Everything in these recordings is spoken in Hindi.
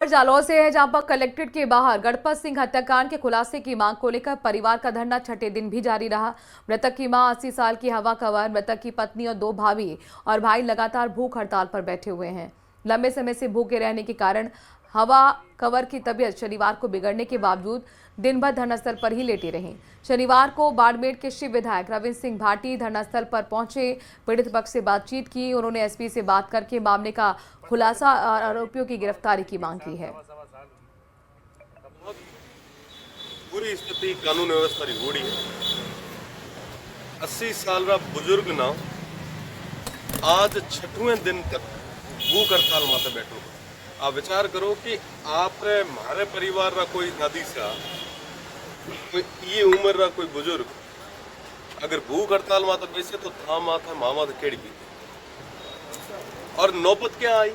जालौर से है, जहां पर कलेक्ट्रेट के बाहर गणपत सिंह हत्याकांड के खुलासे की मांग को लेकर परिवार का धरना छठे दिन भी जारी रहा। मृतक की मां 80 साल की हवा कंवर, मृतक की पत्नी और 2 भाभी और भाई लगातार भूख हड़ताल पर बैठे हुए हैं। लंबे समय से भूखे रहने के कारण हवा कंवर की तबीयत शनिवार को बिगड़ने के बावजूद दिन भर धरनास्थल पर ही लेटी रहीं। शनिवार को बाड़मेर के शिव विधायक रविंद्र सिंह भाटी धरनास्थल पर पहुंचे, पीड़ित पक्ष से बातचीत की। उन्होंने एसपी से बात करके मामले का खुलासा और आरोपियों की गिरफ्तारी की मांग की है। पूरी स्थिति कानून व्यवस्था री घोड़ी है। 80 साल रा बुजुर्ग ना आज छठवें दिन तक भूख हड़ताल माते बैठो। आप विचार करो कि आप हमारे परिवार रा कोई दादी सा कोई ये उम्र रा कोई बुजुर्ग अगर भूख हड़ताल माते बैसे तो था माता मामा तो केड़ी भी। और नौबत क्या आई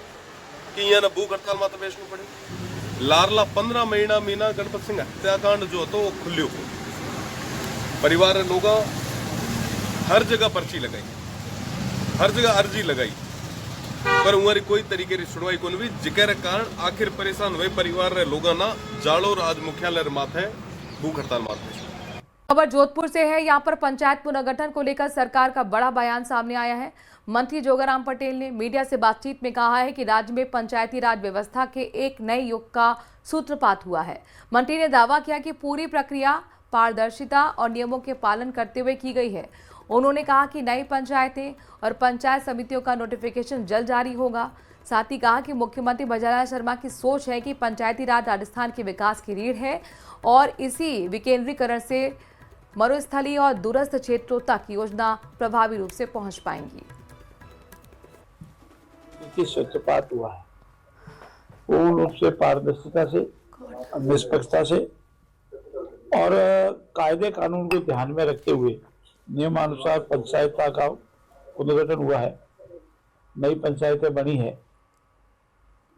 कि यहाँ ना भूख हड़ताल माते बैठना पड़े। लारला 15 महीना गणपत सिंह हत्याकांड जो तो वो खुल्यो परिवार लोग हर जगह पर्ची लगाई, हर जगह अर्जी लगाई, पर उमारी कोई तरीके की सुनवाई को नहीं। जिक्र कारण आखिर परेशान हुए परिवार रे लोग ना जालोर आज मुख्यालय माथे भूख हड़ताल माथे। खबर जोधपुर से है, यहाँ पर पंचायत पुनर्गठन को लेकर सरकार का बड़ा बयान सामने आया है। मंत्री जोगाराम पटेल ने मीडिया से बातचीत में कहा है कि राज्य में पंचायती राज व्यवस्था के एक नए युग का सूत्रपात हुआ है। मंत्री ने दावा किया कि पूरी प्रक्रिया पारदर्शिता और नियमों के पालन करते हुए की गई है। उन्होंने कहा कि नई पंचायतें और पंचायत समितियों का नोटिफिकेशन जल्द जारी होगा। साथ ही कहा कि मुख्यमंत्री भजनलाल शर्मा की सोच है कि पंचायती राज राजस्थान के विकास की रीढ़ है और इसी विकेंद्रीकरण से मरुस्थलीय और दूरस्थ क्षेत्रों तक योजना प्रभावी रूप से पहुंच पाएंगी। सूत्रपात हुआ है पूर्ण रूप से पारदर्शिता से, निष्पक्षता से और कायदे कानून को ध्यान में रखते हुए नियमानुसार पंचायत का पुनर्गठन हुआ है। नई पंचायतें बनी है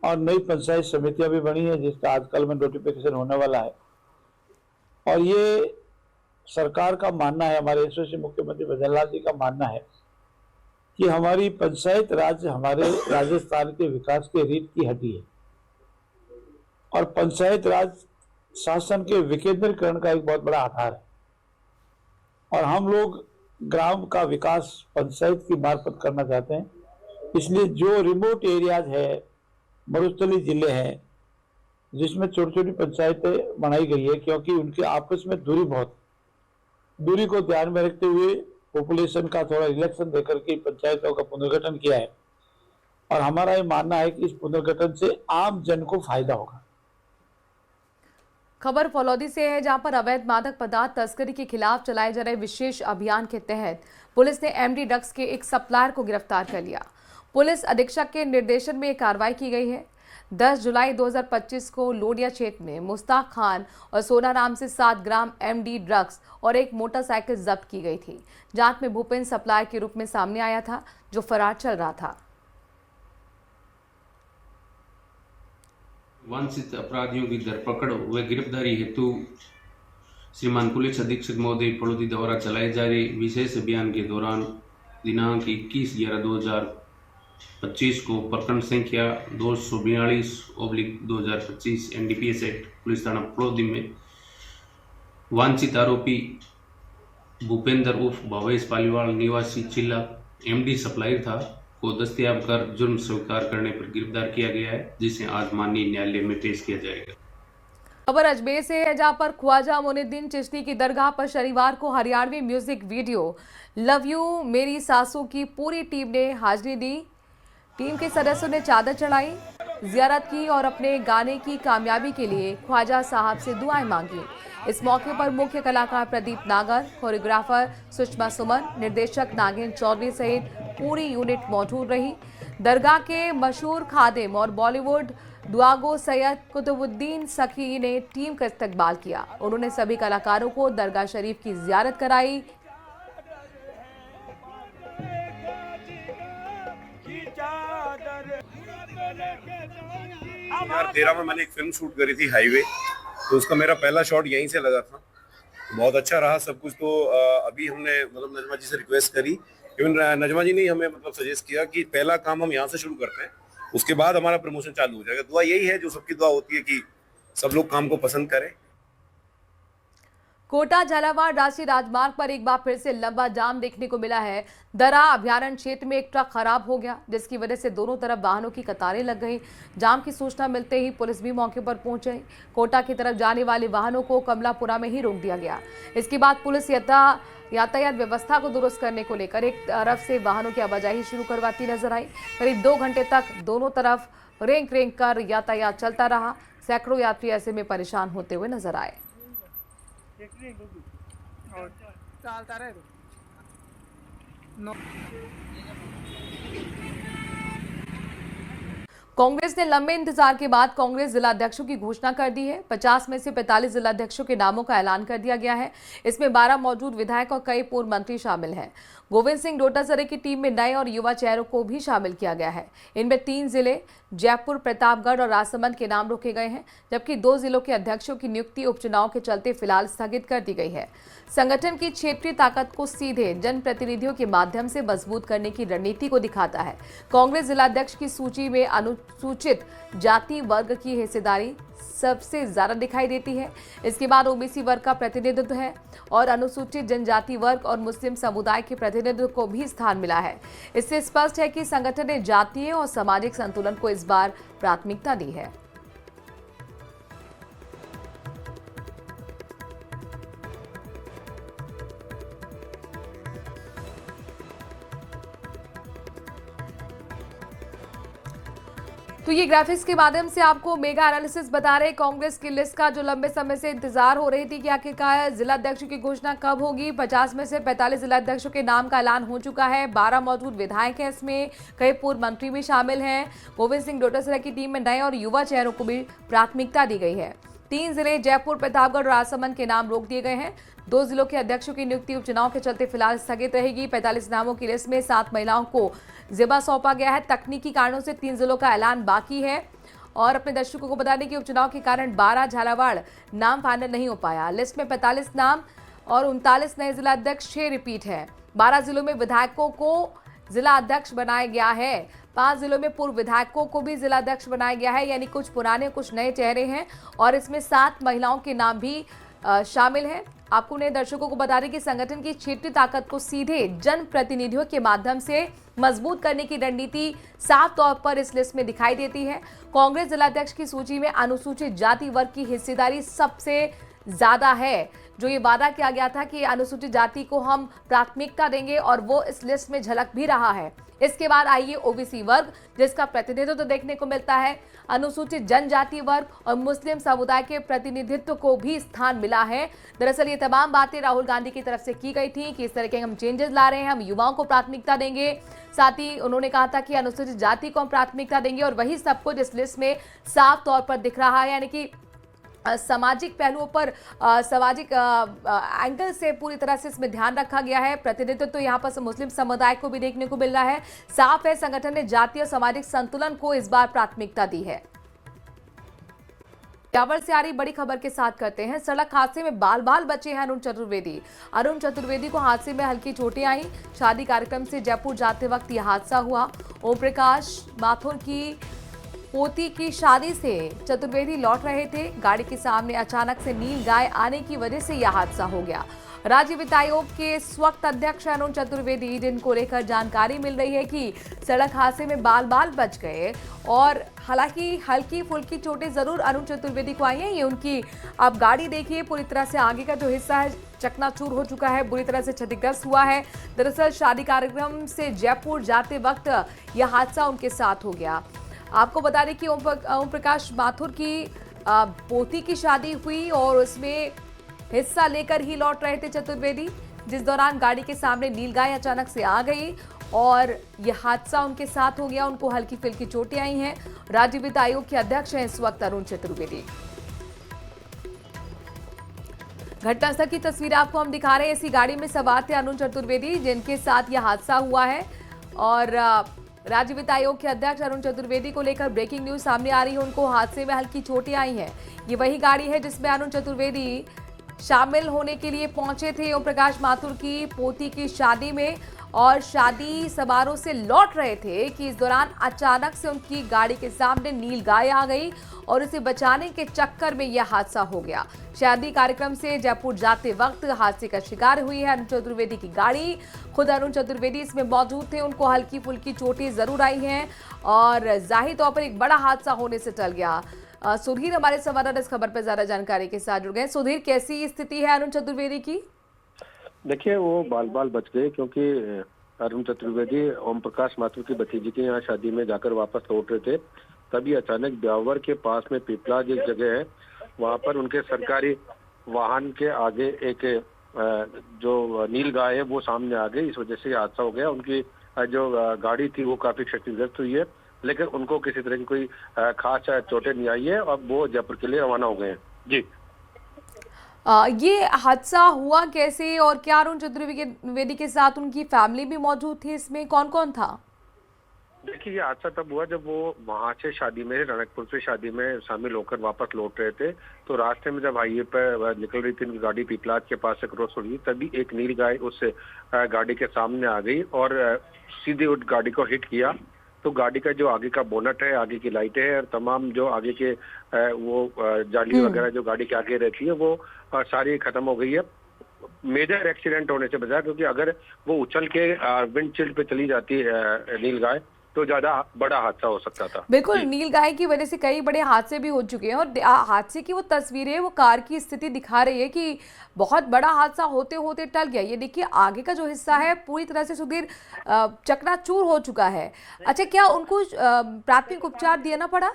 और नई पंचायत समितियां भी बनी है, जिसका आजकल में नोटिफिकेशन होने वाला है। और ये सरकार का मानना है, हमारे यशस्वी मुख्यमंत्री भजनलाल जी का मानना है कि हमारी पंचायत राज हमारे राजस्थान के विकास के रीढ़ की हड्डी है और पंचायत राज शासन के विकेंद्रीकरण का एक बहुत बड़ा आधार है। और हम लोग ग्राम का विकास पंचायत की मार्फत करना चाहते हैं। इसलिए जो रिमोट एरियाज है, मरुस्थलीय जिले हैं, जिसमें छोटी छोटी पंचायतें बनाई गई है, क्योंकि उनके आपस में दूरी को ध्यान में रखते हुए पॉपुलेशन का थोड़ा रिलेक्शन देकर के पंचायतों का पुनर्गठन किया है। और हमारा ये मानना है कि इस पुनर्गठन से आम जन को फायदा होगा। खबर फलौदी से है, जहां पर अवैध मादक पदार्थ तस्करी के खिलाफ चलाए जा रहे विशेष अभियान के तहत पुलिस ने एमडी ड्रग्स के एक सप्लायर को गिरफ्तार कर लिया। पुलिस अधीक्षक के निर्देशन में यह कार्रवाई की गई है। 10 जुलाई 2025 को लोडिया क्षेत्र में मुस्ताक खान और सोना नाम से 7 ग्राम एमडी ड्रग्स और एक मोटरसाइकिल जब्त की गई थी। जांच में भूपेंद्र सप्लायर के रूप में सामने आया था, जो फरार चल रहा था। वांछित अपराधियों की धरपकड़ व गिरफ्तारी हेतु श्रीमान पुलिस अधीक्षक महोदय फलौदी द्वारा चलाए जा रहे विशेष अभियान के दौरान दिनांक 21/11/2025 को प्रकरण संख्या 242/2025 एनडीपीएस एक्ट पुलिस थाना फलौदी में वांछित आरोपी भूपेंद्र उर्फ भवेश पालीवाल निवासी चिल्ला एमडी सप्लायर था को दस्तयाब कर जुर्म स्वीकार करने पर गिरफ्तार किया गया है, जिसे आज माननीय न्यायालय में पेश किया जाएगा। खबर अजमेर से है, जहां पर ख्वाजा मोइनुद्दीन चिश्ती की दरगाह पर शनिवार को Haryanvi music video love you मेरी सासू की पूरी टीम ने हाजिरी दी। टीम के सदस्यों ने चादर चढ़ाई, जियारत की और अपने गाने की कामयाबी के लिए ख्वाजा साहब से दुआएं मांगी। इस मौके पर मुख्य कलाकार प्रदीप नागर, कोरियोग्राफर सुषमा सुमन, निर्देशक नागिन चौधरी सहित पूरी यूनिट मौजूद रही। दरगाह के मशहूर खादिम और बॉलीवुड दुआगो सैयद कुतुबुद्दीन सखी ने टीम का इस्तकबाल किया। उन्होंने सभी कलाकारों को दरगाह शरीफ की जियारत कराई। तेरह में मैंने एक फिल्म शूट करी थी हाईवे, तो उसका मेरा पहला शॉट यहीं से लगा था। बहुत अच्छा रहा सब कुछ। तो अभी हमने मतलब नजमा जी से रिक्वेस्ट करी, इवन नजमा जी ने हमें मतलब सजेस्ट किया कि पहला काम हम यहाँ से शुरू करते हैं उसके बाद हमारा प्रमोशन चालू हो जाएगा। दुआ यही है, जो सबकी दुआ होती है कि सब लोग काम को पसंद करें। कोटा झालावाड़ राष्ट्रीय राजमार्ग पर एक बार फिर से लंबा जाम देखने को मिला है। दरा अभयारण्य क्षेत्र में एक ट्रक खराब हो गया, जिसकी वजह से दोनों तरफ वाहनों की कतारें लग गई। जाम की सूचना मिलते ही पुलिस भी मौके पर पहुंच गई। कोटा की तरफ जाने वाले वाहनों को कमलापुरा में ही रोक दिया गया। इसके बाद पुलिस यातायात व्यवस्था को दुरुस्त करने को लेकर एक तरफ से वाहनों की आवाजाही शुरू करवाती नजर आई। करीब 2 घंटे तक दोनों तरफ रेंक रेंक कर यातायात चलता रहा। सैकड़ों यात्री ऐसे में परेशान होते हुए नजर आए। कांग्रेस ने लंबे इंतजार के बाद कांग्रेस जिलाध्यक्षों की घोषणा कर दी है। 50 में से 45 जिलाध्यक्षों के नामों का ऐलान कर दिया गया है। इसमें 12 मौजूद विधायक और कई पूर्व मंत्री शामिल हैं। गोविंद सिंह डोटासरा की टीम में नए और युवा चेहरों को भी शामिल किया गया है। इनमें 3 जिले जयपुर, प्रतापगढ़ और राजसमंद के नाम रखे गए हैं, जबकि 2 जिलों के अध्यक्षों की नियुक्ति उपचुनाव के चलते फिलहाल स्थगित कर दी गई है। संगठन की क्षेत्रीय ताकत को सीधे जनप्रतिनिधियों के माध्यम से मजबूत करने की रणनीति को दिखाता है। कांग्रेस जिलाध्यक्ष की सूची में अनुसूचित जाति वर्ग की हिस्सेदारी सबसे ज्यादा दिखाई देती है। इसके बाद ओबीसी वर्ग का प्रतिनिधित्व है और अनुसूचित जनजाति वर्ग और मुस्लिम समुदाय के प्रतिनिधित्व को भी स्थान मिला है। इससे स्पष्ट है कि संगठन ने जातीय और सामाजिक संतुलन को इस बार प्राथमिकता दी है। तो ये ग्राफिक्स के माध्यम से आपको मेगा एनालिसिस बता रहे कांग्रेस की लिस्ट का, जो लंबे समय से इंतजार हो रही थी कि आखिरकार जिलाध्यक्षों की घोषणा कब होगी। 50 में से 45 जिलाध्यक्षों के नाम का ऐलान हो चुका है। 12 मौजूद विधायक हैं, इसमें कई पूर्व मंत्री भी शामिल हैं। गोविंद सिंह डोटासरा की टीम में नए और युवा चेहरों को भी प्राथमिकता दी गई है। 3 जिले जयपुर, प्रतापगढ़ और राजसमंद के नाम रोक दिए गए हैं। 2 जिलों के अध्यक्षों की नियुक्ति उपचुनाव के चलते फिलहाल स्थगित रहेगी। 45 नामों की लिस्ट में 7 महिलाओं को जिम्मा सौंपा गया है। तकनीकी कारणों से 3 जिलों का ऐलान बाकी है। और अपने दर्शकों को बता दें कि उपचुनाव के कारण 12 झालावाड़ नाम फाइनल नहीं हो पाया। लिस्ट में 45 नाम और 39 नए जिला अध्यक्ष 6 रिपीट है। 12 जिलों में विधायकों को जिला अध्यक्ष बनाया गया है। 5 जिलों में पूर्व विधायकों को भी जिला अध्यक्ष बनाया गया है, यानी कुछ पुराने कुछ नए चेहरे हैं। और इसमें 7 महिलाओं के नाम भी शामिल हैं। आपको नए दर्शकों को बता दें कि संगठन की क्षेत्रीय ताकत को सीधे जनप्रतिनिधियों के माध्यम से मजबूत करने की रणनीति साफ तौर पर इस लिस्ट में दिखाई देती है। कांग्रेस जिलाध्यक्ष की सूची में अनुसूचित जाति वर्ग की हिस्सेदारी सबसे ज्यादा है। जो ये वादा किया गया था कि अनुसूचित जाति को हम प्राथमिकता देंगे, और वो इस लिस्ट में झलक भी रहा है। इसके बाद आइए ओबीसी वर्ग, जिसका प्रतिनिधित्व तो देखने को मिलता है। अनुसूचित जनजाति वर्ग और मुस्लिम समुदाय के प्रतिनिधित्व को भी स्थान मिला है। दरअसल ये तमाम बातें राहुल गांधी की तरफ से की गई थी कि इस तरह के हम चेंजेस ला रहे हैं, हम युवाओं को प्राथमिकता देंगे। साथ ही उन्होंने कहा था कि अनुसूचित जाति को हम प्राथमिकता देंगे, और वही सब कुछ इस लिस्ट में साफ तौर पर दिख रहा है। यानी कि सामाजिक पहलुओं पर सामाजिक एंगल से पूरी तरह से इसमें ध्यान रखा गया है। प्रतिनिधित्व तो यहाँ पर मुस्लिम समुदाय को भी देखने को मिल रहा है। साफ है, संगठन ने जातीय और सामाजिक संतुलन को इस बार प्राथमिकता दी है। ब्यावर से आ रही बड़ी खबर के साथ करते हैं। सड़क हादसे में बाल बाल बचे हैं अरुण चतुर्वेदी। अरुण चतुर्वेदी को हादसे में हल्की चोटें आई। शादी कार्यक्रम से जयपुर जाते वक्त यह हादसा हुआ। ओम प्रकाश माथुर की पोती की शादी से चतुर्वेदी लौट रहे थे। गाड़ी के सामने अचानक से नील गाय आने की वजह से यह हादसा हो गया। राज्य वित्त आयोग के इस वक्त अध्यक्ष अरुण चतुर्वेदी, जिनको लेकर जानकारी मिल रही है कि सड़क हादसे में बाल बाल बच गए, और हालांकि हल्की फुल्की चोटें जरूर अरुण चतुर्वेदी को आई हैं। ये उनकी आप गाड़ी देखिए, पूरी तरह से आगे का जो हिस्सा है चकनाचूर हो चुका है, बुरी तरह से क्षतिग्रस्त हुआ है। दरअसल शादी कार्यक्रम से जयपुर जाते वक्त यह हादसा उनके साथ हो गया। आपको बता दें कि ओम प्रकाश माथुर की पोती की शादी हुई और उसमें हिस्सा लेकर ही लौट रहे थे चतुर्वेदी, जिस दौरान गाड़ी के सामने नीलगाय अचानक से आ गई और यह हादसा उनके साथ हो गया। उनको हल्की फुल्की चोटें आई हैं। राज्य वित्त आयोग के अध्यक्ष हैं इस वक्त अरुण चतुर्वेदी। घटनास्थल की तस्वीर आपको हम दिखा रहे हैं। इसी गाड़ी में सवार थे अरुण चतुर्वेदी, जिनके साथ यह हादसा हुआ है। और राज्य वित्त आयोग के अध्यक्ष अरुण चतुर्वेदी को लेकर ब्रेकिंग न्यूज सामने आ रही है। उनको हादसे में हल्की चोटें आई हैं। ये वही गाड़ी है जिसमें अरुण चतुर्वेदी शामिल होने के लिए पहुंचे थे ओम प्रकाश माथुर की पोती की शादी में, और शादी समारोह से लौट रहे थे कि इस दौरान अचानक से उनकी गाड़ी के सामने नील गाय आ गई और उसे बचाने के चक्कर में यह हादसा हो गया। शादी कार्यक्रम से जयपुर जाते वक्त हादसे का शिकार हुई है अरुण चतुर्वेदी की गाड़ी। खुद अरुण चतुर्वेदी इसमें मौजूद थे। उनको हल्की फुल्की चोटें जरूर आई हैं और जाहिर तौर पर एक बड़ा हादसा होने से टल गया। सुधीर हमारे संवाददाता इस खबर पर ज्यादा जानकारी के साथ जुड़ गए। सुधीर, कैसी स्थिति है अरुण चतुर्वेदी की? देखिए, वो बाल बाल बच गए क्योंकि अरुण चतुर्वेदी ओम प्रकाश माथुर की भतीजी के यहाँ शादी में जाकर वापस लौट रहे थे। तभी अचानक ब्यावर के पास में पिपलाज एक जगह है, वहां पर उनके सरकारी वाहन के आगे एक जो नील गाय है वो सामने आ गई। इस वजह से हादसा हो गया। उनकी जो गाड़ी थी वो काफी क्षतिग्रस्त हुई है, लेकिन उनको किसी तरह की कोई खास चोटें नहीं आई है और वो जयपुर के लिए रवाना हो गए हैं। जी, ये हादसा हुआ कैसे और क्या अरुण चतुर्वेदी के साथ उनकी फैमिली भी मौजूद थी? इसमें कौन कौन था? देखिए, ये हादसा तब हुआ जब वो वहां से शादी में, रनकपुर से शादी में शामिल होकर वापस लौट रहे थे। तो रास्ते में जब हाईवे पर निकल रही थी उनकी गाड़ी पिपलाज के पास से क्रॉस हो रही, तभी एक नील गाय उस गाड़ी के सामने आ गई और सीधे उस गाड़ी को हिट किया। तो गाड़ी का जो आगे का बोनट है, आगे की लाइटें हैं और तमाम जो आगे के वो जाली वगैरह जो गाड़ी के आगे रहती है वो सारी खत्म हो गई है। मेजर एक्सीडेंट होने से बचा, क्योंकि अगर वो उछल के विंडशील्ड पे चली जाती नील गाय तो ज्यादा बड़ा हादसा हो सकता था। बिल्कुल, नील गाय की वजह से कई बड़े हादसे भी हो चुके हैं और हादसे की वो तस्वीरें, वो कार की स्थिति दिखा रही है कि बहुत बड़ा हादसा होते होते टल गया। ये देखिए, आगे का जो हिस्सा है पूरी तरह से सुधीर चकनाचूर हो चुका है। अच्छा, क्या उनको प्राथमिक उपचार देना पड़ा?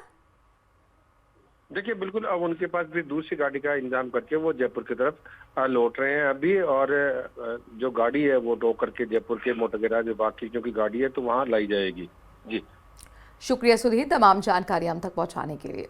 देखिए, बिल्कुल, अब उनके पास भी दूसरी गाड़ी का इंतजाम करके वो जयपुर की तरफ लौट रहे हैं अभी। और जो गाड़ी है वो रोक करके जयपुर के मोटर गैराज विभाग की क्योंकि गाड़ी है तो वहाँ लाई जाएगी। जी, शुक्रिया सुधीर, तमाम जानकारी हम तक पहुंचाने के लिए।